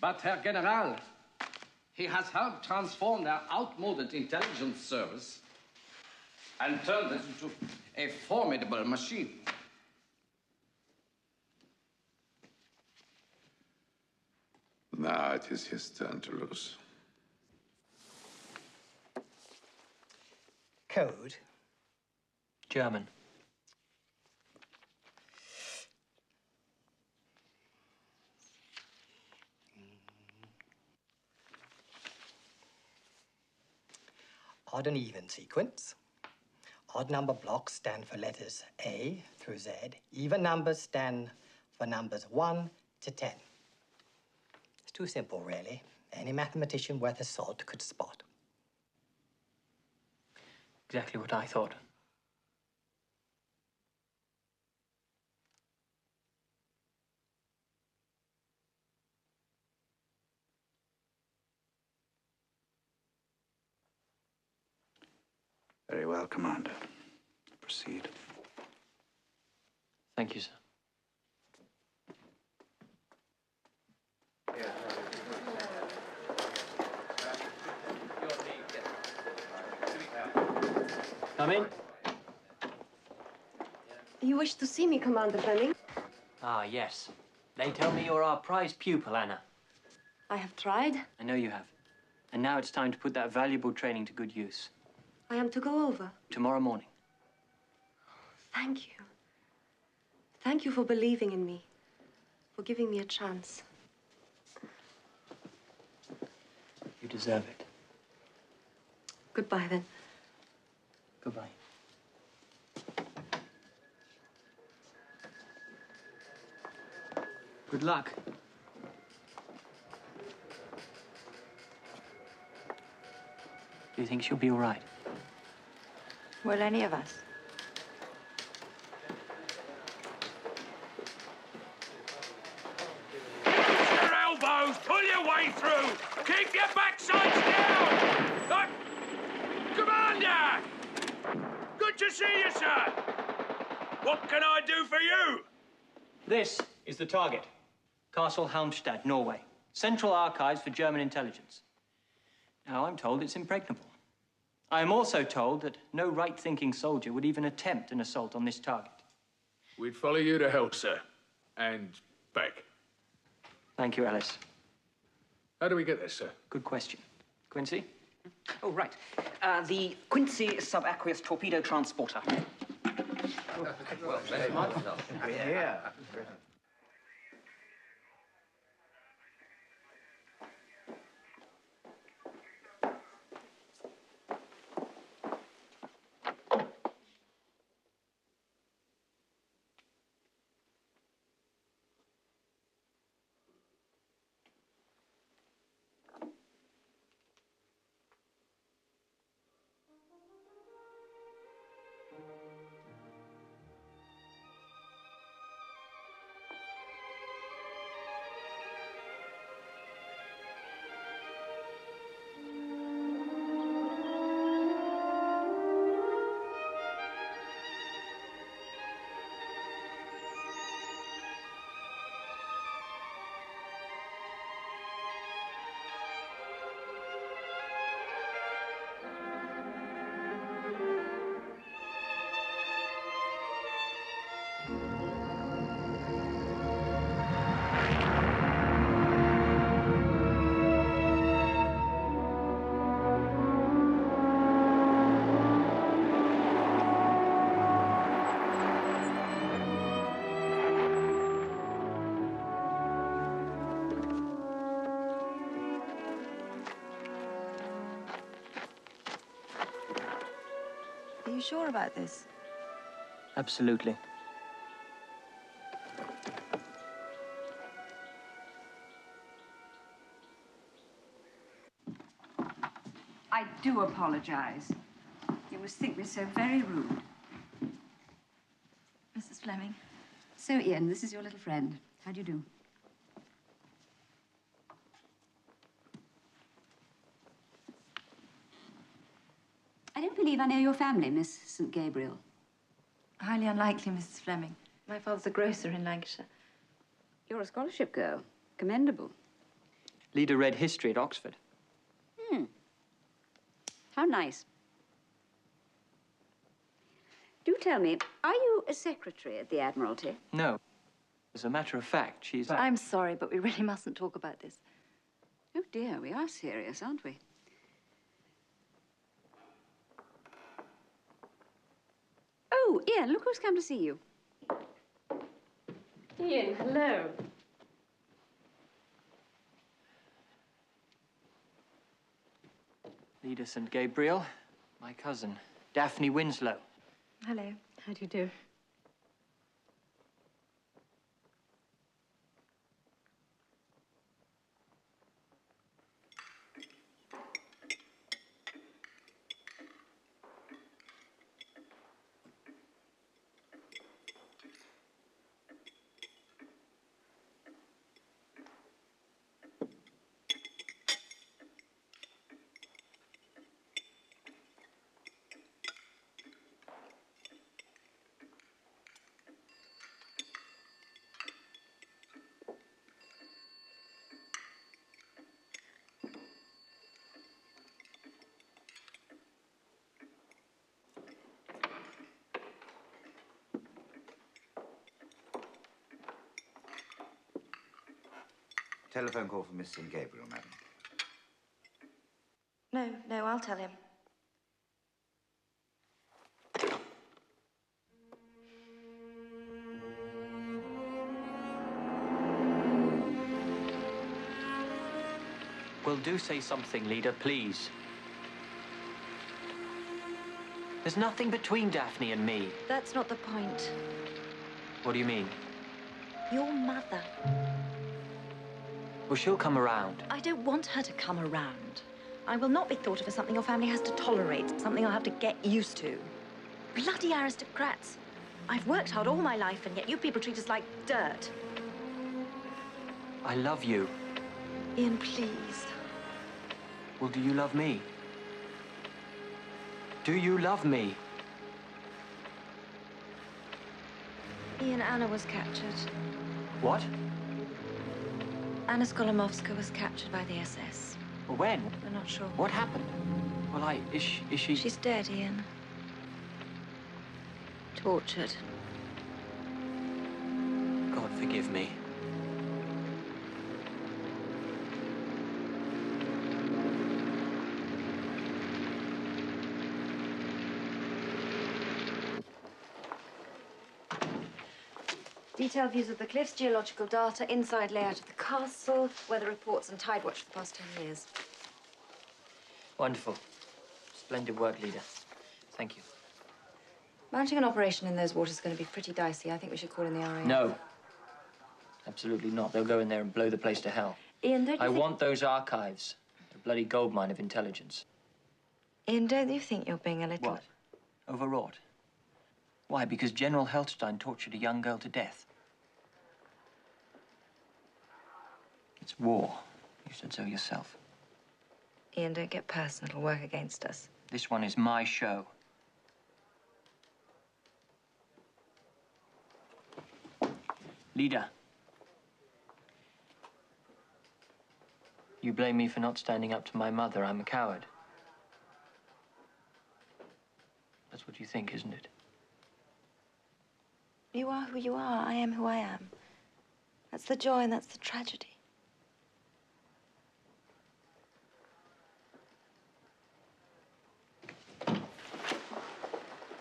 But, Herr General, he has helped transform their outmoded intelligence service and turned it into a formidable machine. Now it is his turn to lose. Code? German. Odd and even sequence. Odd number blocks stand for letters A through Z. Even numbers stand for numbers 1 to 10. It's too simple, really. Any mathematician worth his salt could spot. Exactly what I thought. Very well, Commander. Proceed. Thank you, sir. Come in. You wish to see me, Commander Fleming? Ah, yes. They tell me you're our prize pupil, Anna. I have tried. I know you have. And now it's time to put that valuable training to good use. I am to go over. Tomorrow morning. Thank you. Thank you for believing in me, for giving me a chance. You deserve it. Goodbye, then. Goodbye. Good luck. Do you think she'll be all right? Will any of us? Your elbows, pull your way through. Keep your backsides down. Commander! Good to see you, sir. What can I do for you? This is the target. Castle Halmstad, Norway. Central Archives for German Intelligence. Now, I'm told it's impregnable. I am also told that no right-thinking soldier would even attempt an assault on this target. We'd follow you to hell, sir. And back. Thank you, Alice. How do we get there, sir? Good question. Quincy? Oh, right. The Quincy subaqueous torpedo transporter. Well, very much so. Yeah. Are you sure about this? Absolutely. I do apologize. You must think me so very rude. Mrs. Fleming. So, Ian, this is your little friend. How do you do? I don't believe I know your family, Miss St. Gabriel. Highly unlikely, Mrs. Fleming. My father's a grocer in Lancashire. You're a scholarship girl. Commendable. Lida read history at Oxford. How nice. Do tell me, are you a secretary at the Admiralty? No. As a matter of fact, she's... I'm sorry, but we really mustn't talk about this. Oh, dear, we are serious, aren't we? Oh, Ian, look who's come to see you. Ian, hello. Lida St. Gabriel, my cousin, Daphne Winslow. Hello. How do you do? Telephone call from Miss St. Gabriel, madam. No, I'll tell him. Well, do say something, Lida, please. There's nothing between Daphne and me. That's not the point. What do you mean? Your mother. Well, she'll come around. I don't want her to come around. I will not be thought of as something your family has to tolerate, something I'll have to get used to. Bloody aristocrats. I've worked hard all my life, and yet you people treat us like dirt. I love you. Ian, please. Well, do you love me? Do you love me? Ian, Anna was captured. What? Anna Skolomovska was captured by the SS. When? We're not sure. What happened? Well, is she... She's dead, Ian. Tortured. God forgive me. Detailed views of the cliffs, geological data, inside layout of the castle, weather reports and tide watch for the past 10 years. Wonderful. Splendid work, leader. Thank you. Mounting an operation in those waters is going to be pretty dicey. I think we should call in the RAF. No. Absolutely not. They'll go in there and blow the place to hell. Ian, don't you I think... want those archives. The bloody goldmine of intelligence. Ian, don't you think you're being a little... What? Overwrought? Why? Because General Helstein tortured a young girl to death. It's war. You said so yourself. Ian, don't get personal. It'll work against us. This one is my show. Leader. You blame me for not standing up to my mother. I'm a coward. That's what you think, isn't it? You are who you are. I am who I am. That's the joy and that's the tragedy.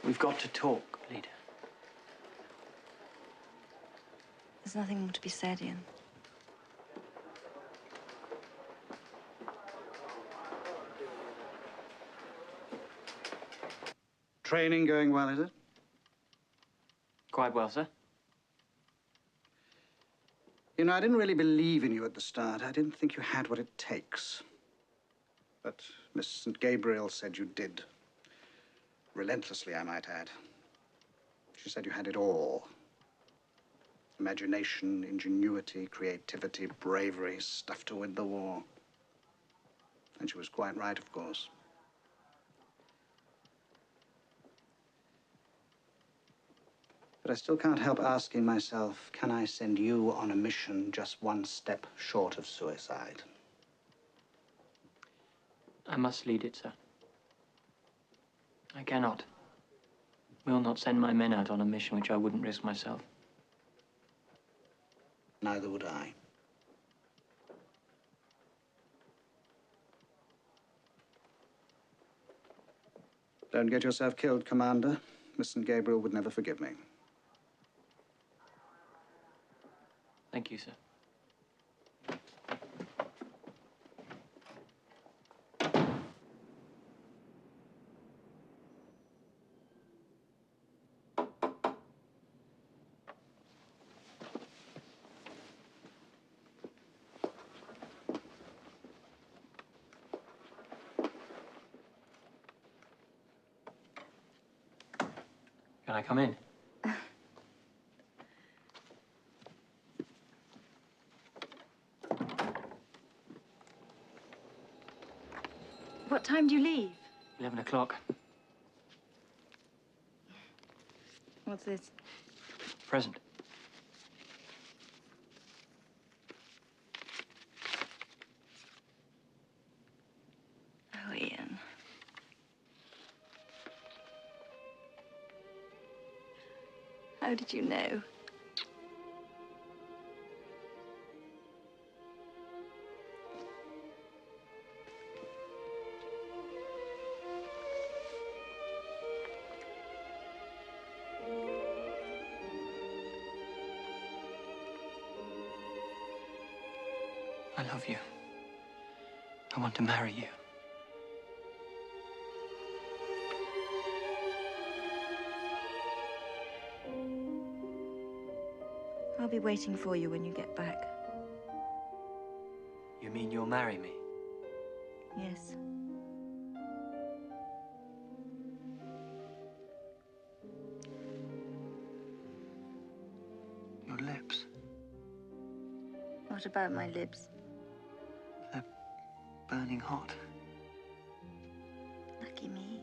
We've got to talk, leader. There's nothing more to be said, Ian. Training going well, is it? Quite well, sir. You know, I didn't really believe in you at the start. I didn't think you had what it takes. But Miss St. Gabriel said you did. Relentlessly, I might add. She said you had it all. Imagination, ingenuity, creativity, bravery, stuff to win the war. And she was quite right, of course. But I still can't help asking myself, can I send you on a mission just one step short of suicide? I must lead it, sir. I cannot. Will not send my men out on a mission which I wouldn't risk myself. Neither would I. Don't get yourself killed, Commander. Miss St. Gabriel would never forgive me. Thank you, sir. Can I come in? What time do you leave? 11 o'clock. What's this? Present. Oh, Ian. How did you know? I love you. I want to marry you. I'll be waiting for you when you get back. You mean you'll marry me? Yes. What about my lips? They're burning hot. Lucky me.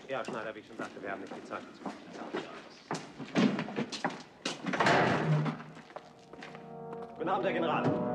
Ja, Schneider, wie ich schon sagte, wir haben nicht viel Zeit dazu. Guten Abend, Herr General.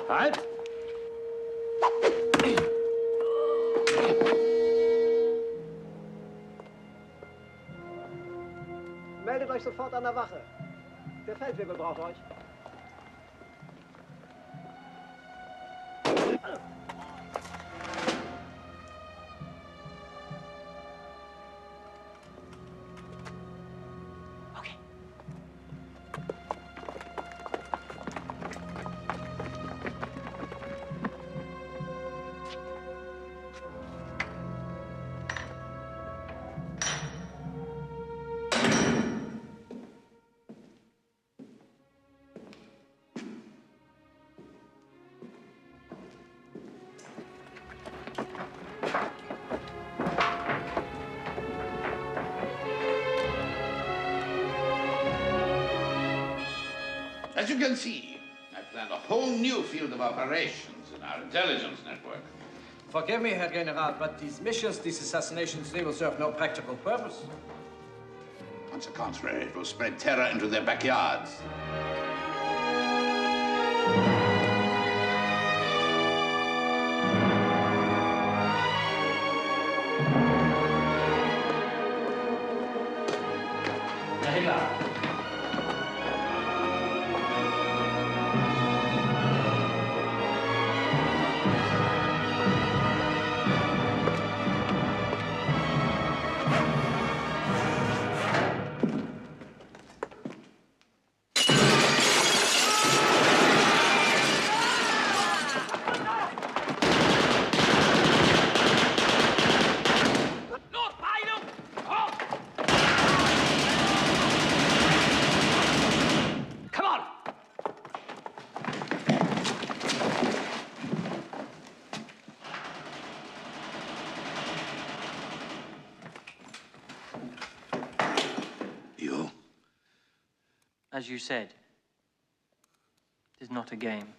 Halt! Meldet euch sofort an der Wache. Der Feldwebel braucht euch. As you can see, I planned a whole new field of operations in our intelligence network. Forgive me, Herr General, but these missions, these assassinations, they will serve no practical purpose. On the contrary, it will spread terror into their backyards. Herr Himmler. As you said, it is not a game.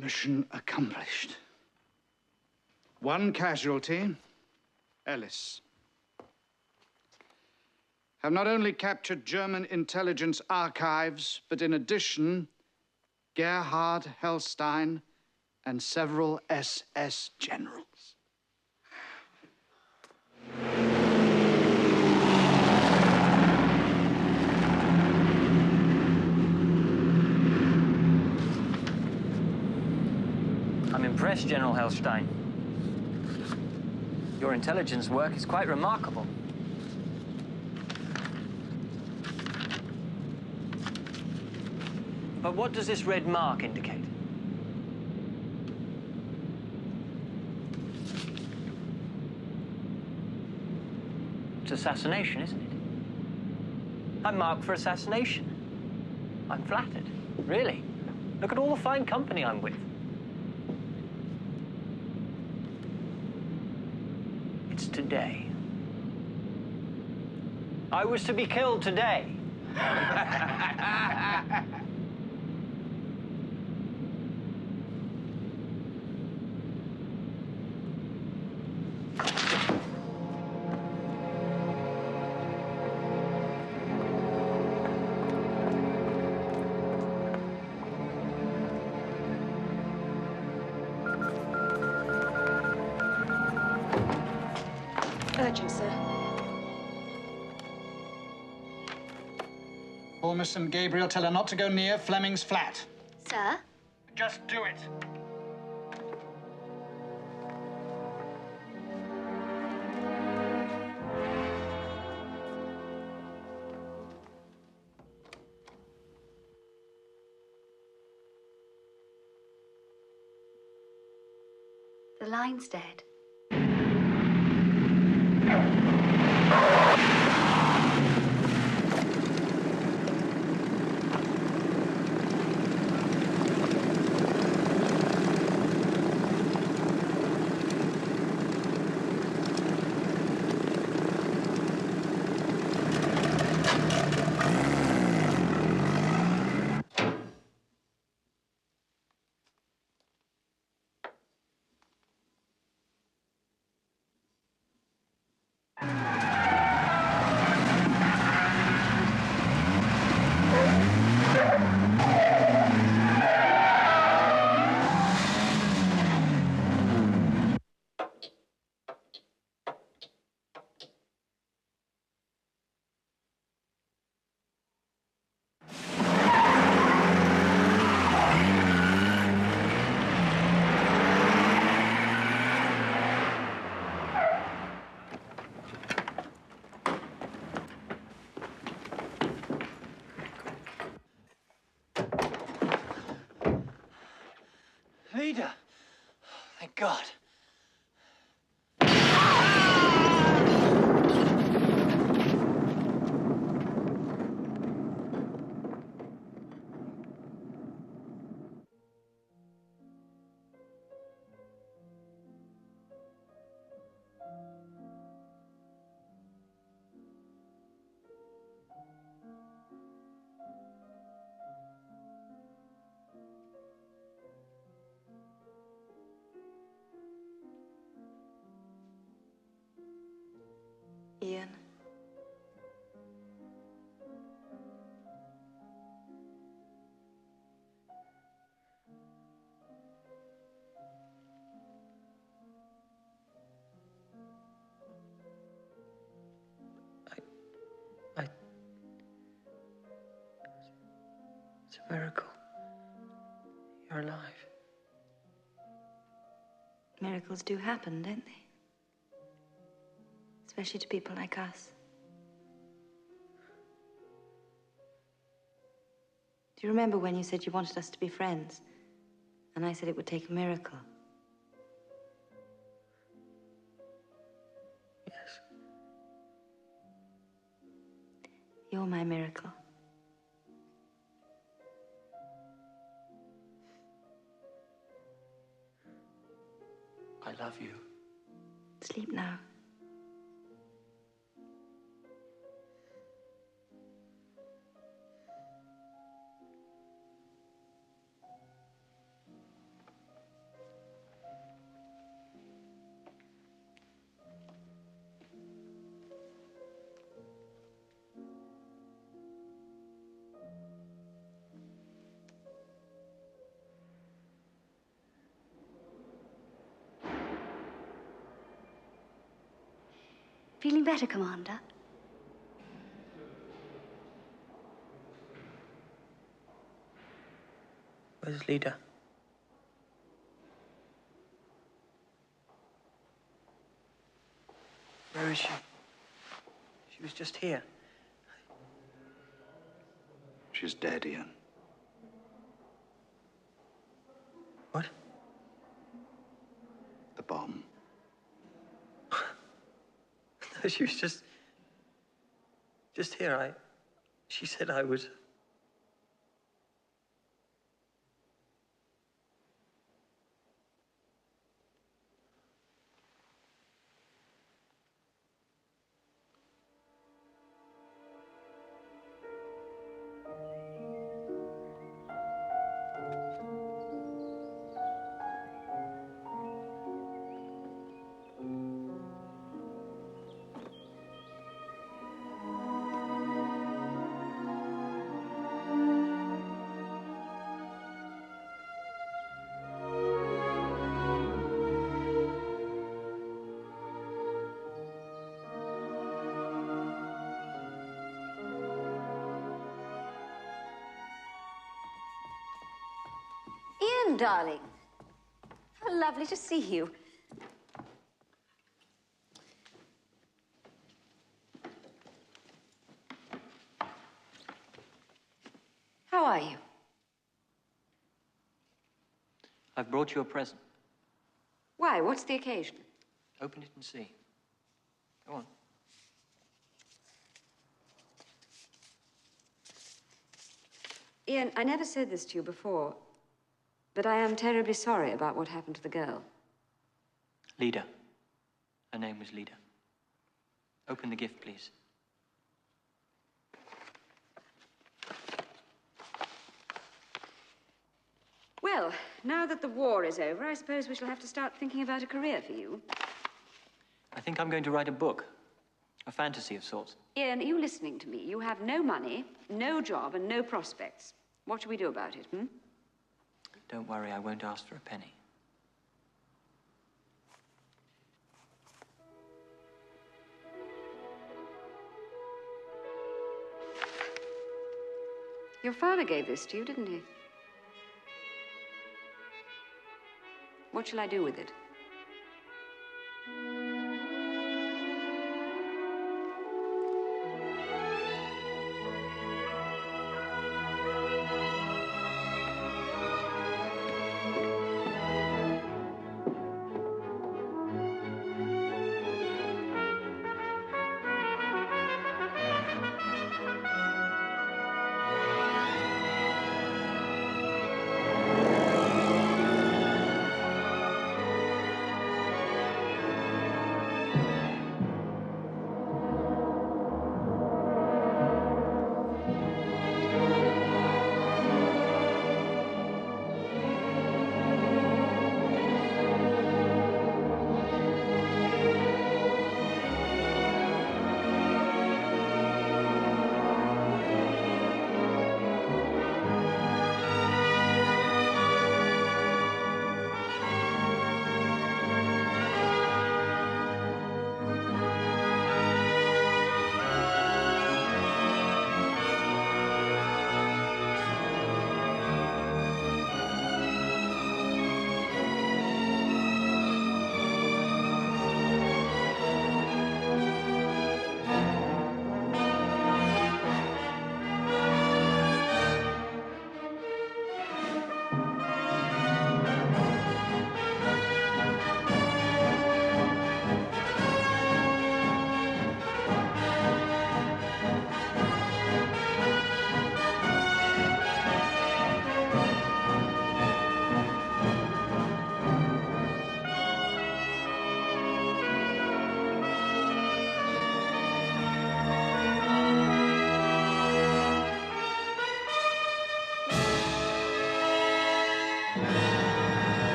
Mission accomplished. One casualty, Ellis. Have not only captured German intelligence archives, but in addition, Gerhard Hellstein and several SS generals. impressed, General Hellstein. Your intelligence work is quite remarkable. But what does this red mark indicate? It's assassination, isn't it? I'm marked for assassination. I'm flattered. Really. Look at all the fine company I'm with. It's today. I was to be killed today. Urgent, sir. Call Miss St. Gabriel, tell her not to go near Fleming's flat. Sir? Just do it. The line's dead. Leader! Thank God. Ian. It's a miracle. You're alive. Miracles do happen, don't they? Especially to people like us. Do you remember when you said you wanted us to be friends? And I said it would take a miracle. Yes. You're my miracle. I love you. Sleep now. Feeling better, Commander? Where's Leader? Where is she? She was just here. She's dead, Ian. What? The bomb. No, she was just here. She said I was. Ian, darling. How lovely to see you. How are you? I've brought you a present. Why? What's the occasion? Open it and see. Go on. Ian, I never said this to you before, but I am terribly sorry about what happened to the girl. Lida. Her name was Lida. Open the gift, please. Well, now that the war is over, I suppose we shall have to start thinking about a career for you. I think I'm going to write a book. A fantasy of sorts. Ian, are you listening to me? You have no money, no job, and no prospects. What shall we do about it, hmm? Don't worry, I won't ask for a penny. Your father gave this to you, didn't he? What shall I do with it?